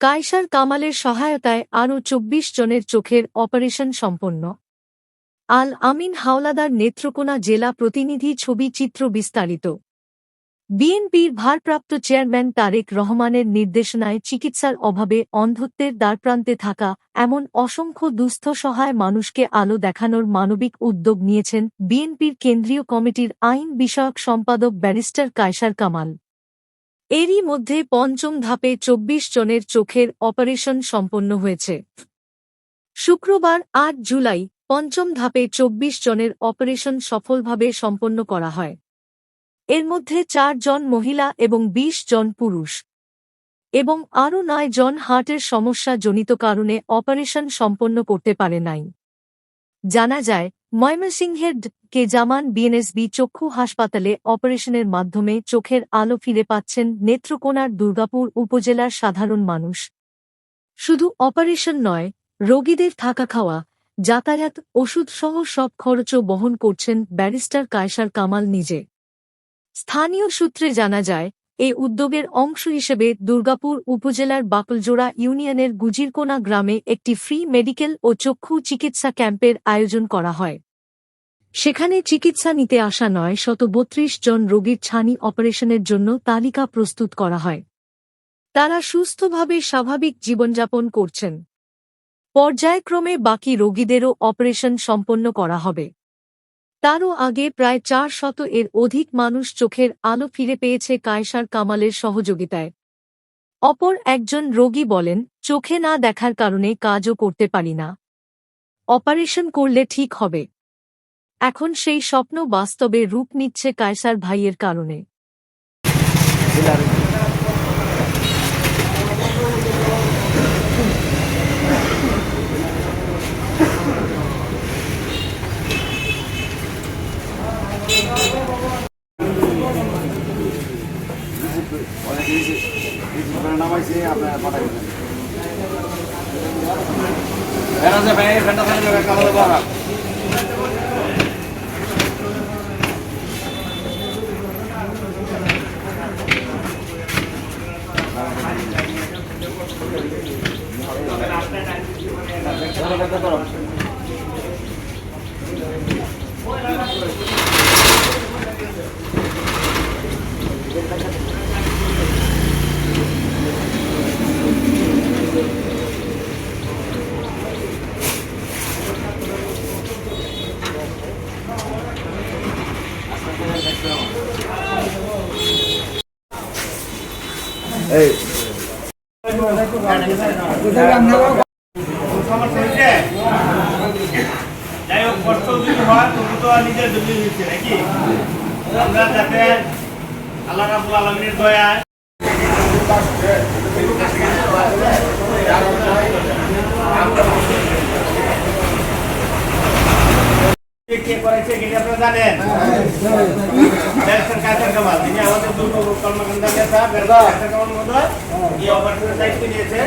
কায়সার কামালের সহায়তায় আরও ২৪ জনের চোখের অপারেশন সম্পন্ন। আল আমিন হাওলাদার, নেত্রকোনা জেলা প্রতিনিধি। ছবি চিত্র বিস্তারিত। বিএনপির ভারপ্রাপ্ত চেয়ারম্যান তারেক রহমানের নির্দেশনায় চিকিৎসার অভাবে অন্ধত্বের দ্বারপ্রান্তে থাকা এমন অসংখ্য দুস্থ সহায় মানুষকে আলো দেখানোর মানবিক উদ্যোগ নিয়েছেন বিএনপির কেন্দ্রীয় কমিটির আইন বিষয়ক সম্পাদক ব্যারিস্টার কায়সার কামাল। এরই মধ্যে পঞ্চম ধাপে ২৪ জনের চোখের অপারেশন সম্পন্ন হয়েছে। শুক্রবার ৮ জুলাই পঞ্চম ধাপে ২৪ জনের অপারেশন সফলভাবে সম্পন্ন করা হয়। এর মধ্যে ৪ জন মহিলা এবং ২০ জন পুরুষ এবং আরও ৯ জন হার্টের সমস্যা জনিত কারণে অপারেশন সম্পন্ন করতে পারে নাই। জানা যায়, ময়মনসিংহের কে জামান বিএনএসবি চক্ষু হাসপাতালে অপারেশনের মাধ্যমে চোখের আলো ফিরে পাচ্ছেন নেত্রকোনার দুর্গাপুর উপজেলার সাধারণ মানুষ। শুধু অপারেশন নয়, রোগীদের থাকা খাওয়া, যাতায়াত, ওষুধসহ সব খরচও বহন করছেন ব্যারিস্টার কায়সার কামাল নিজে। স্থানীয় সূত্রে জানা যায়, এই উদ্যোগের অংশ হিসেবে দুর্গাপুর উপজেলার বাকলজোড়া ইউনিয়নের গুজিরকোনা গ্রামে একটি ফ্রি মেডিকেল ও চক্ষু চিকিৎসা ক্যাম্পের আয়োজন করা হয়। সেখানে চিকিৎসা নিতে আসা ৯৩২ জন রোগীর ছানি অপারেশনের জন্য তালিকা প্রস্তুত করা হয়। তারা সুস্থভাবে স্বাভাবিক জীবনযাপন করছেন। পর্যায়ক্রমে বাকি রোগীদেরও অপারেশন সম্পন্ন করা হবে। তারও আগে প্রায় ৪০০ এর অধিক মানুষ চোখের আলো ফিরে পেয়েছে কায়সার কামালের সহযোগিতায়। অপর একজন রোগী বলেন, চোখে না দেখার কারণে কাজও করতে পারি না। অপারেশন করলে ঠিক হবে। এখন সেই স্বপ্ন বাস্তবে রূপ নিচ্ছে কায়সার ভাইয়ের কারণে। যাই হোক, কষ্ট যদি হয় তবু তো নিজের দলিল হচ্ছে নাকি। আমরা যাতে আল্লাহ রাব্বুল আলামিনের দয়ায় কে করেছে এটা আপনারা জানেন। ব্যারিস্টার কায়সার কামাল, তিনি আমাদের দুর্গাপুর কর্মকাণ্ডা নেতা। ব্যারিস্টার কায়সার কামাল মহোদয় এই অপারেশনের দায়িত্ব নিয়েছেন।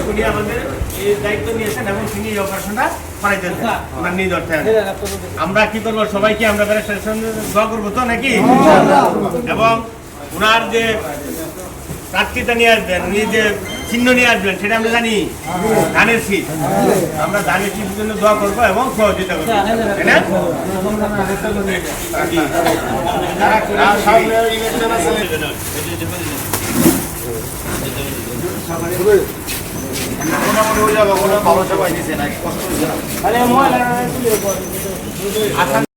উনি আমাদের এই দায়িত্ব নিয়েছেন এবং তিনি এই অপারেশনটা করাইতেছেন ওনার নিজ অর্থে। আমরা কি করবো, সবাইকে আমরা ব্যারিস্টারের সঙ্গে দোয়া করবো তো নাকি। এবং ওনার যে প্রার্থীটা নিয়ে আসবেন, উনি যে চিহ্ন নিয়ে আসবেন, সেটা আমরা জানি ধানের শীত। আমরা ধানের শীতের জন্য দোয়া করবো এবং সহযোগিতা করবো, তাই না। মোটামুটি হয়ে যাবে, কোনো ভালো সবাই দিচ্ছে না।